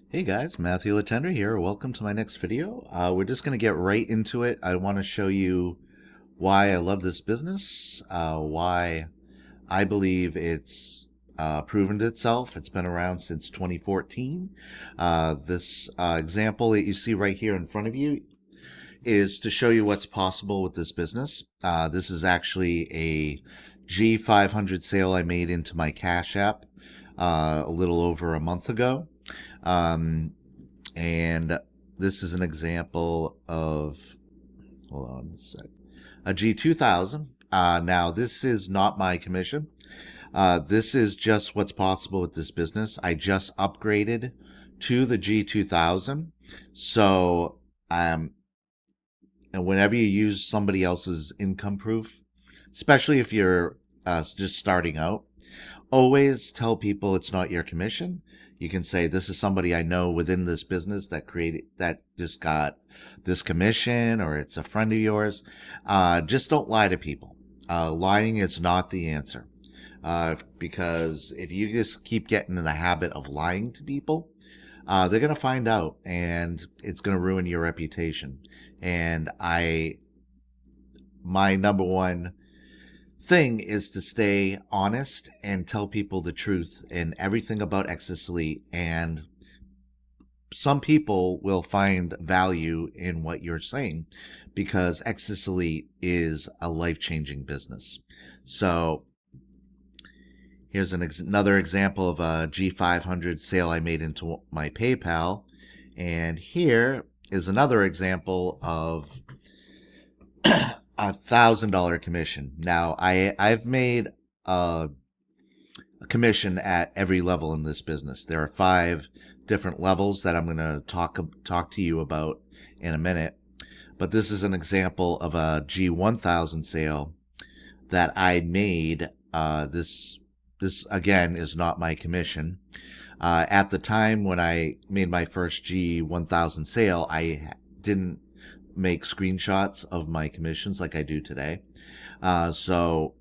Hey guys, Matthew Letendre here. Welcome to my next video. We're just going to get right into it. I want to show you why I love this business, why I believe it's proven itself. It's been around since 2014. This example that you see right here in front of you is to show you what's possible with this business. This is actually a G500 sale I made into my Cash App a little over a month ago. Um, and this is an example of, hold on a sec, a G2000. Now, this is not my commission. This is just what's possible with this business. I just upgraded to the G2000. So, and whenever you use somebody else's income proof, especially if you're just starting out, always tell people it's not your commission. You can say, this is somebody I know within this business that just got this commission, or it's a friend of yours. Just don't lie to people. Lying is not the answer. Because if you just keep getting in the habit of lying to people, they're going to find out, and it's going to ruin your reputation. And my number one thing is to stay honest and tell people the truth and everything about Exitus Elite. And some people will find value in what you're saying because Exitus Elite is a life-changing business. So here's another example of a G500 sale I made into my PayPal. And here is another example of $1,000 commission. Now, I've made a commission at every level in this business. There are 5 different levels that I'm going to talk to you about in a minute. But this is an example of a G1000 sale that I made. This again is not my commission. At the time when I made my first G1000 sale, I didn't make screenshots of my commissions like I do today. So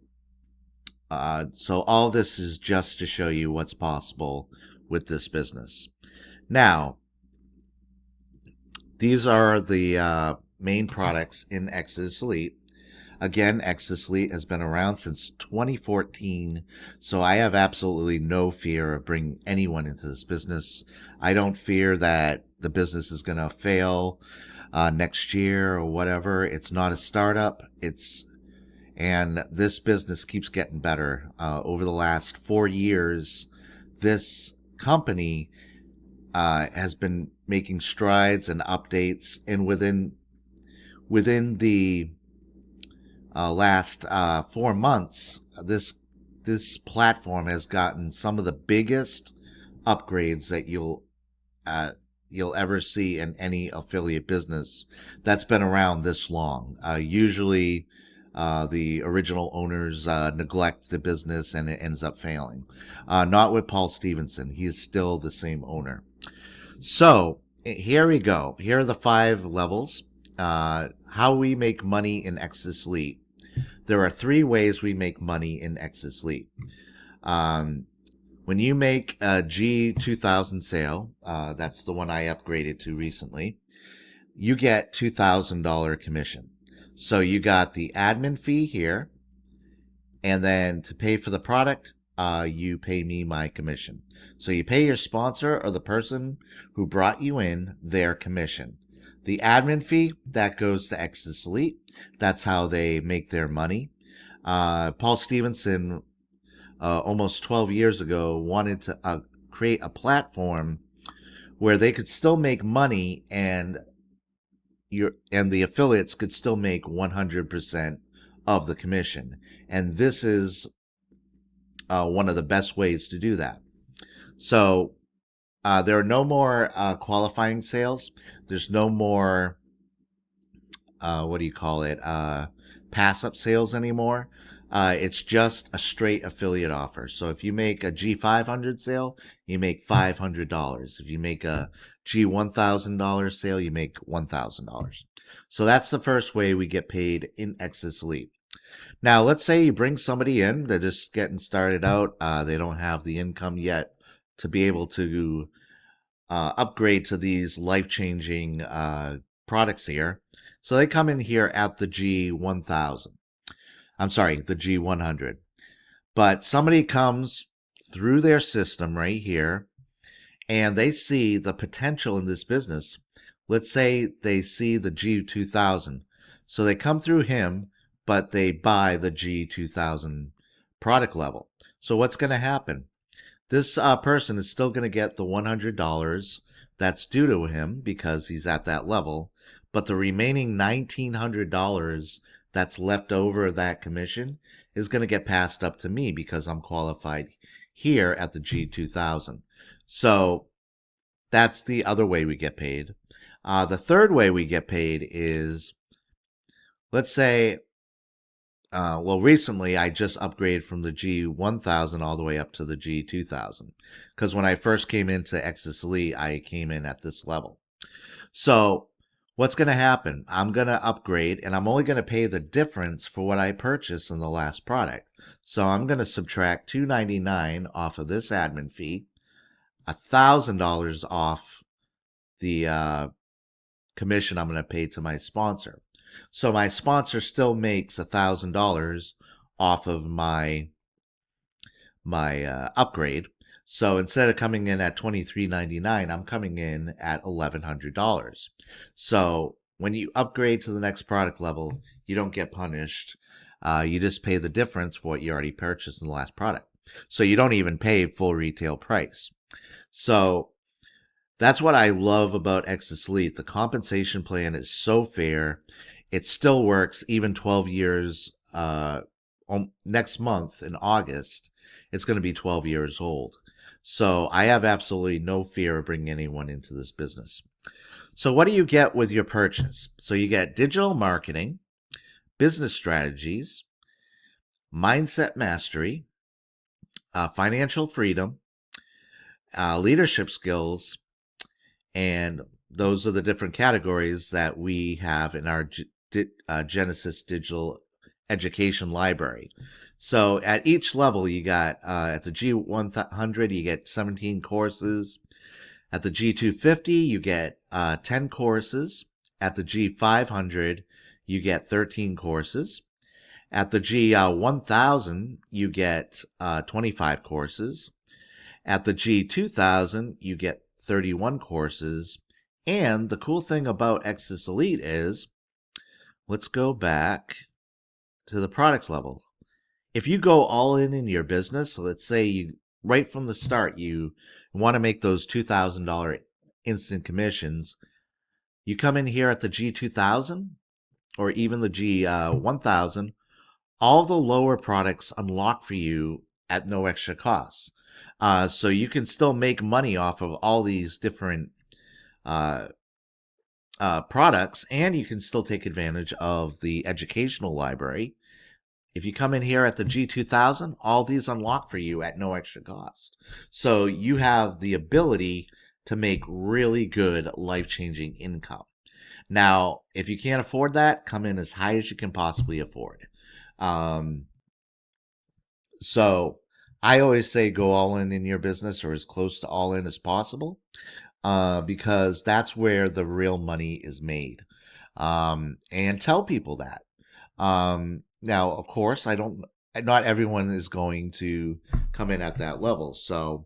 all this is just to show you what's possible with this business. Now, these are the main products in Exitus Elite. Again, Exitus Elite has been around since 2014, so I have absolutely no fear of bringing anyone into this business. I don't fear that the business is going to fail next year or whatever. It's not a startup. And this business keeps getting better. Over the last 4 years, this company has been making strides and updates, and within the last 4 months, this platform has gotten some of the biggest upgrades that you'll ever see in any affiliate business that's been around this long. Usually, the original owners neglect the business and it ends up failing. Not with Paul Stevenson. He is still the same owner. So here we go. Here are the 5 levels. How we make money in Exitus Elite. There are 3 ways we make money in Exitus Elite. When you make a G2000 sale, that's the one I upgraded to recently, you get $2,000 commission. So you got the admin fee here, and then to pay for the product, you pay me my commission. So you pay your sponsor or the person who brought you in their commission. The admin fee, that goes to Exitus Elite. That's how they make their money. Paul Stevenson, almost 12 years ago, wanted to create a platform where they could still make money and the affiliates could still make 100% of the commission. And this is one of the best ways to do that. So there are no more qualifying sales. There's no more, what do you call it, pass-up sales anymore. It's just a straight affiliate offer. So if you make a G500 sale, you make $500. If you make a G1000 sale, you make $1,000. So that's the first way we get paid in Exitus Elite. Now, let's say you bring somebody in, they're just getting started out. They don't have the income yet to be able to upgrade to these life-changing products here. So they come in here at the G1000. I'm sorry, the G100. But somebody comes through their system right here and they see the potential in this business. Let's say they see the G2000. So they come through him, but they buy the G2000 product level. So what's going to happen? This person is still going to get the $100 that's due to him because he's at that level, but the remaining $1,900 that's left over of that commission is going to get passed up to me because I'm qualified here at the G2000. So that's the other way we get paid. The third way we get paid is, let's say, well, recently I just upgraded from the G1000 all the way up to the G2000. Because when I first came into Exitus Elite, I came in at this level. So what's going to happen? I'm going to upgrade, and I'm only going to pay the difference for what I purchased in the last product. So I'm going to subtract $299 off of this admin fee, $1,000 off the commission I'm going to pay to my sponsor. So my sponsor still makes $1,000 off of my upgrade. So instead of coming in at $23.99, I'm coming in at $1,100. So when you upgrade to the next product level, you don't get punished. You just pay the difference for what you already purchased in the last product. So you don't even pay full retail price. So that's what I love about Exitus Elite. The compensation plan is so fair. It still works even 12 years. Next month in August, it's going to be 12 years old. So I have absolutely no fear of bringing anyone into this business. So what do you get with your purchase? So you get digital marketing, business strategies, mindset mastery, financial freedom, leadership skills, and those are the different categories that we have in our Genesis Digital Education Library. So at each level, you got at the G100, you get 17 courses. At the G250, you get 10 courses. At the G500, you get 13 courses. At the G1000, you get 25 courses. At the G2000, you get 31 courses. And the cool thing about Exitus Elite is, let's go back to the products level. If you go all in your business, let's say you right from the start, you want to make those $2,000 instant commissions, you come in here at the G2000 or even the G1000, all the lower products unlock for you at no extra cost. So you can still make money off of all these different products, and you can still take advantage of the educational library. If you come in here at the G2000, all these unlock for you at no extra cost. So you have the ability to make really good life-changing income. Now, if you can't afford that, come in as high as you can possibly afford. So I always say go all in your business, or as close to all in as possible, because that's where the real money is made. And tell people that. Now, of course, not everyone is going to come in at that level. So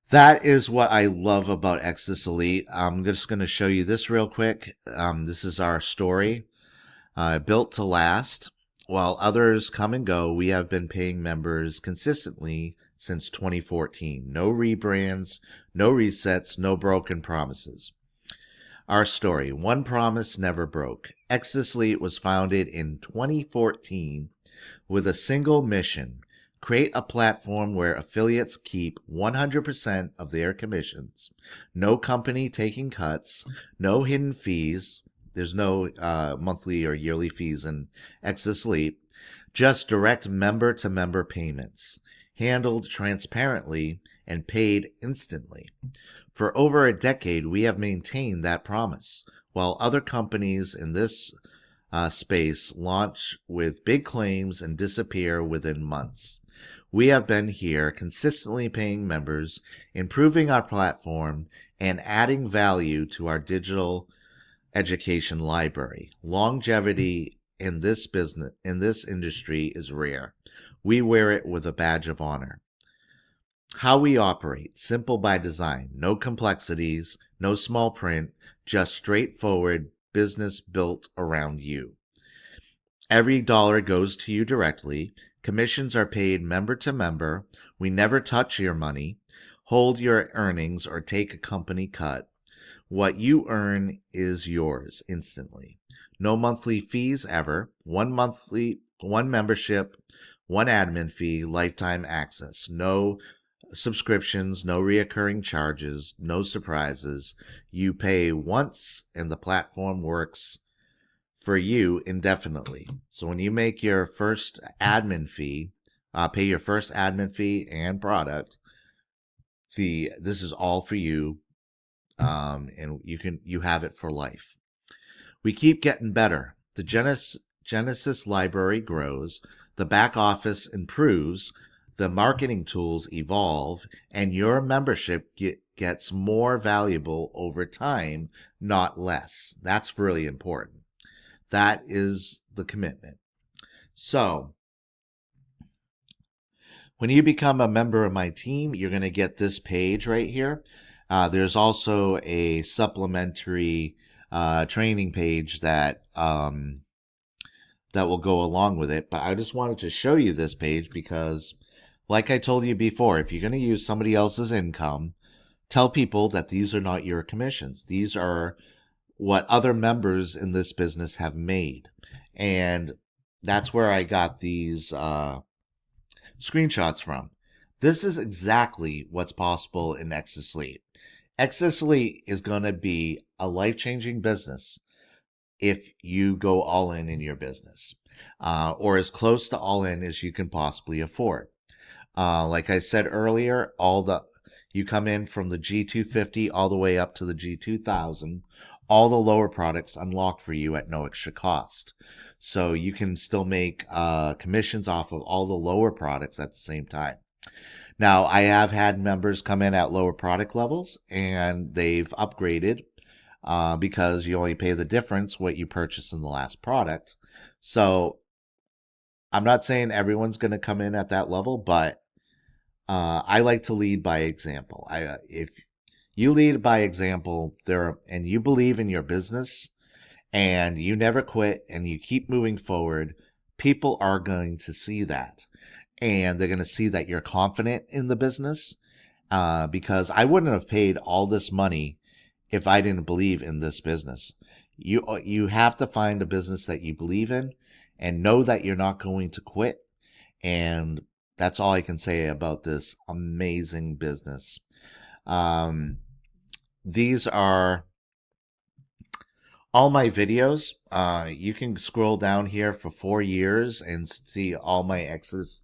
that is what I love about Exitus Elite. I'm just going to show you this real quick. This is our story. Built to last. While others come and go, we have been paying members consistently since 2014. No rebrands, no resets, no broken promises. Our story, one promise never broke. Exitus Elite was founded in 2014 with a single mission: create a platform where affiliates keep 100% of their commissions. No company taking cuts, no hidden fees. There's no monthly or yearly fees in Exitus Elite. Just direct member-to-member payments, handled transparently and paid instantly. For over a decade, we have maintained that promise, while other companies in this space launch with big claims and disappear within months. We have been here consistently paying members, improving our platform, and adding value to our digital education library. Longevity in this business, in this industry, is rare. We wear it with a badge of honor. How we operate: simple by design, no complexities, no small print, just straightforward business built around you. Every dollar goes to you directly. Commissions are paid member to member. We never touch your money, hold your earnings, or take a company cut. What you earn is yours instantly. No monthly fees ever. One membership, one admin fee, lifetime access. No subscriptions, no reoccurring charges, no surprises. You pay once and the platform works for you indefinitely. So when you make your first admin fee, pay your first admin fee and product fee, this is all for you, and you have it for life. We keep getting better. The Genesis library grows, the back office improves, the marketing tools evolve, and your membership gets more valuable over time, not less. That's really important. That is the commitment. So, when you become a member of my team, you're going to get this page right here. There's also a supplementary training page that will go along with it. But I just wanted to show you this page because, like I told you before, if you're going to use somebody else's income, tell people that these are not your commissions. These are what other members in this business have made. And that's where I got these screenshots from. This is exactly what's possible in Exitus Elite. Exitus Elite is going to be a life-changing business if you go all in your business, or as close to all in as you can possibly afford. Like I said earlier, you come in from the G250 all the way up to the G2000. All the lower products unlocked for you at no extra cost. So you can still make commissions off of all the lower products at the same time. Now, I have had members come in at lower product levels and they've upgraded because you only pay the difference what you purchased in the last product. So I'm not saying everyone's going to come in at that level, but I like to lead by example. If you lead by example and you believe in your business and you never quit and you keep moving forward, people are going to see that. And they're going to see that you're confident in the business, because I wouldn't have paid all this money if I didn't believe in this business. You have to find a business that you believe in and know that you're not going to quit. And that's all I can say about this amazing business. These are all my videos. You can scroll down here for 4 years and see all my Exitus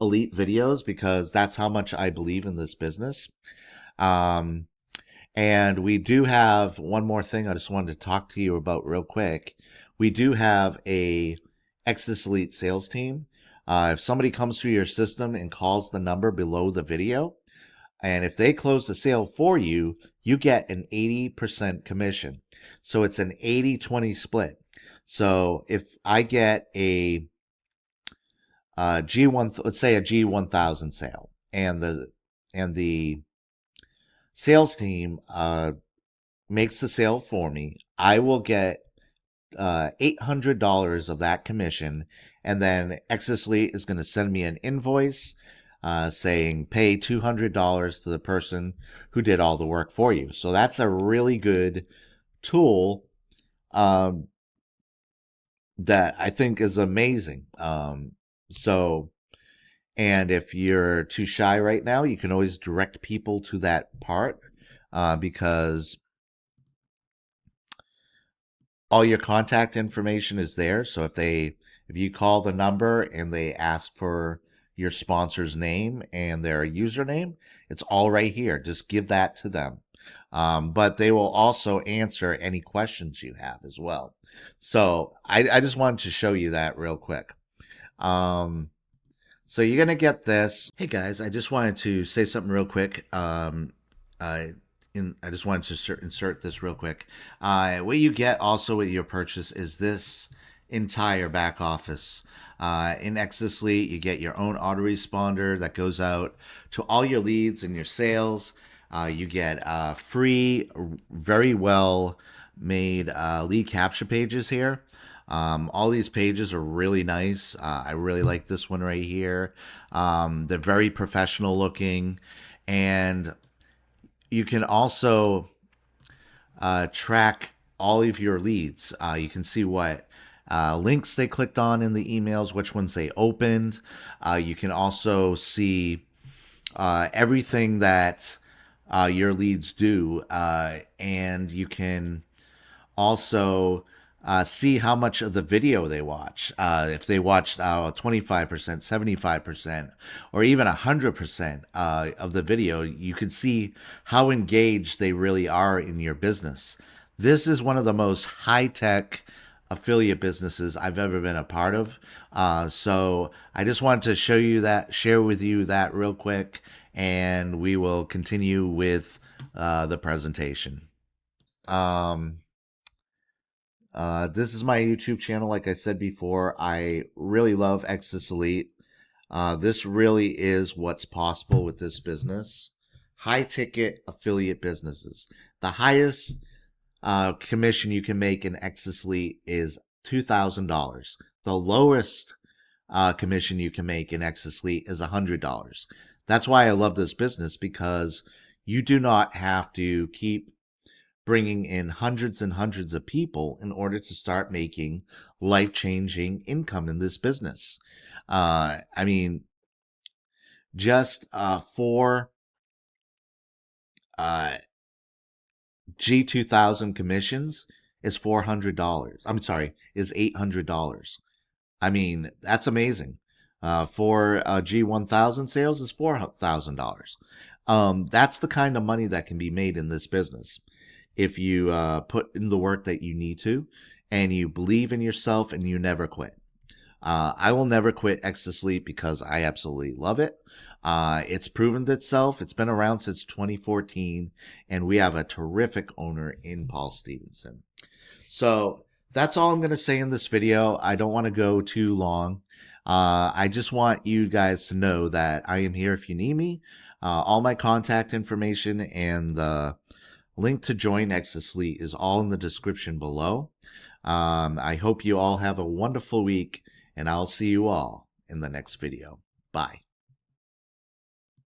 Elite videos because that's how much I believe in this business. And we do have one more thing I just wanted to talk to you about real quick. We do have a Exitus Elite sales team. If somebody comes through your system and calls the number below the video, and if they close the sale for you, you get an 80% commission. So it's an 80-20 split. So if I get a G1, let's say a G1000 sale, and the sales team makes the sale for me, I will get $800 of that commission, and then Exitus Elite is going to send me an invoice saying pay $200 to the person who did all the work for you. So that's a really good tool that I think is amazing. And if you're too shy right now, you can always direct people to that part because all your contact information is there. So if you call the number and they ask for your sponsor's name and their username, it's all right here. Just give that to them. But they will also answer any questions you have as well. So I just wanted to show you that real quick. So you're going to get this. Hey guys, I just wanted to say something real quick. I just wanted to insert this real quick. What you get also with your purchase is this entire back office. In Exitus Elite, you get your own autoresponder that goes out to all your leads and your sales. You get free, very well made lead capture pages here. All these pages are really nice. I really like this one right here. They're very professional looking, and you can also track all of your leads. You can see what links they clicked on in the emails, which ones they opened. You can also see everything that your leads do, and you can also see how much of the video they watch. If they watched 25%, 75%, or even 100% of the video, you can see how engaged they really are in your business. This is one of the most high-tech affiliate businesses I've ever been a part of. So I just wanted to show you that, share with you that real quick, and we will continue with the presentation. This is my YouTube channel. Like I said before, I really love Exitus Elite. This really is what's possible with this business. High ticket affiliate businesses. The highest commission you can make in Exitus Elite is $2,000. The lowest commission you can make in Exitus Elite is $100. That's why I love this business, because you do not have to keep bringing in hundreds and hundreds of people in order to start making life-changing income in this business. I mean, just for G2000 commissions is $400. I'm sorry, is $800. I mean, that's amazing. For G1000 sales is $4,000. That's the kind of money that can be made in this business if you put in the work that you need to, and you believe in yourself, and you never quit. I will never quit Exitus Elite because I absolutely love it. It's proven itself. It's been around since 2014, and we have a terrific owner in Paul Stevenson. So that's all I'm going to say in this video. I don't want to go too long. I just want you guys to know that I am here if you need me. All my contact information and the link to join Exitus Elite is all in the description below. I hope you all have a wonderful week, and I'll see you all in the next video. Bye.